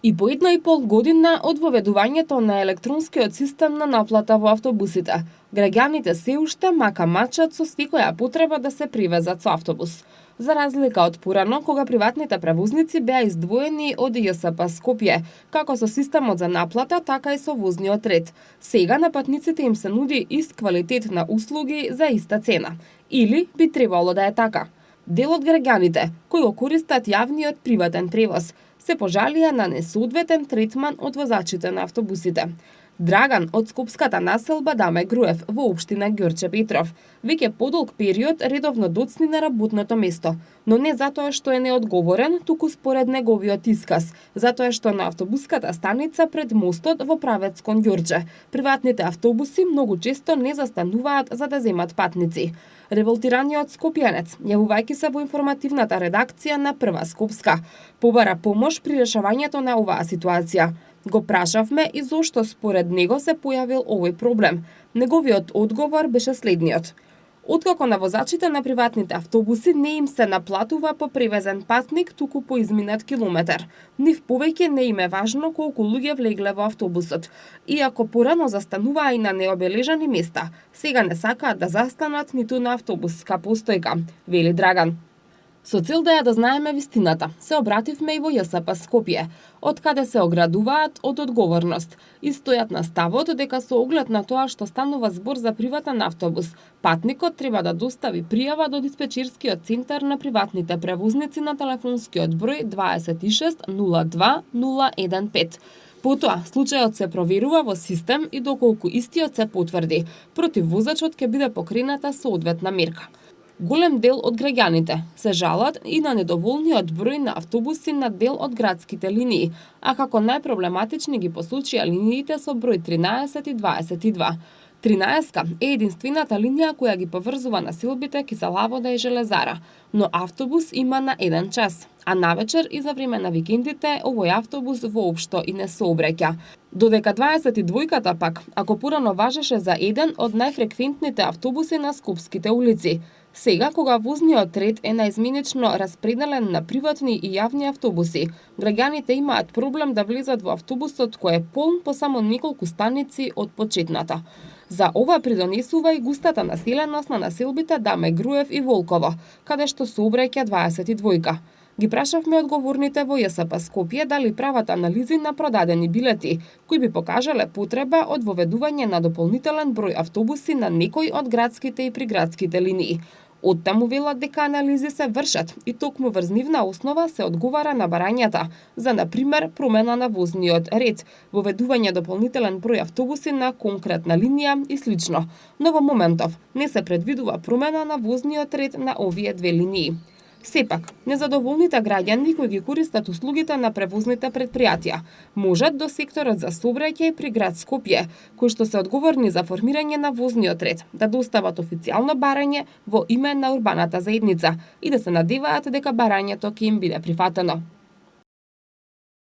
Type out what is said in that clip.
И по 1,5 година од воведувањето на електронскиот систем на наплата во автобусите, граѓаните се уште мака мачат со секоја потреба да се привезат со автобус. За разлика од порано, кога приватните превозници беа издвоени од ЈСП Скопје, како со системот за наплата, така и со возниот ред. Сега на патниците им се нуди ист квалитет на услуги за иста цена. Или би требало да е така. Дел од граѓаните, кои го користат јавниот приватен превоз, се пожалија на несоодветен третман од возачите на автобусите. Драган од скопската населба Даме Груев во општина Ѓорче Петров веќе подолг период редовно доцни на работното место, но не затоа што е неодговорен, туку според неговиот исказ, затоа што на автобуската станица пред мостот во правец кон Ѓорче приватните автобуси многу често не застануваат за да земат патници. Револтираниот скопјанец, јавувајќи се во информативната редакција на Прва Скопска, побара помош при решавањето на оваа ситуација. Го прашавме и зошто според него се појавил овој проблем. Неговиот одговор беше следниот. Откако на возачите на приватните автобуси не им се наплатува по превезен патник, туку по изминат километар. Нив повеќе не им е важно колку луѓе влегле во автобусот. Иако порано застануваа и на необележани места, сега не сакаат да застанат ниту на автобуска постојка, вели Драган. Со цел да ја дознаеме вистината, се обративме и во ЈСП Скопје, од каде се оградуваат од одговорност и стојат на ставот дека со оглед на тоа што станува збор за приватен автобус, патникот треба да достави пријава до диспечерскиот центар на приватните превозници на телефонскиот број 26 02 015. Потоа, случајот се проверува во систем и доколку истиот се потврди, против возачот ќе биде покрената соодветна мерка. Голем дел од граѓаните се жалат и на недоволниот број на автобуси на дел од градските линии, а како најпроблематични ги посочија линиите со број 13 и 22. 13 е единствената линија која ги поврзува населбите Киселавода и Железара, но автобус има на 1 час, а навечер и за време на викендите овој автобус воопшто и не сообраќа. Додека 22-ката пак, ако порано важеше за еден од најфреквентните автобуси на скопските улици, сега, кога возниот ред е наизменично распределен на приватни и јавни автобуси, граѓаните имаат проблем да влезат во автобусот кој е полн по само неколку станици од почетната. За ова придонесува и густата населеност на населбите Даме Груев и Волково, каде што сообраќа 22-ка. Ги прашавме одговорните во ЈСП Скопје дали прават анализи на продадени билети, кои би покажале потреба од воведување на дополнителен број автобуси на некои од градските и приградските линии. Оттаму велат дека анализи се вршат и токму врз нивна основа се одговара на барањата за, например, промена на возниот ред, воведување дополнителен број автобуси на конкретна линија и слично. Но во моментов не се предвидува промена на возниот ред на овие две линии. Сепак, незадоволните граѓани кои ги користат услугите на превозните предпријатија можат до секторот за сообраќај при град Скопје, кои што се одговорни за формирање на возниот ред, да достават официјално барање во име на урбаната заедница и да се надеваат дека барањето ќе им биде прифатено.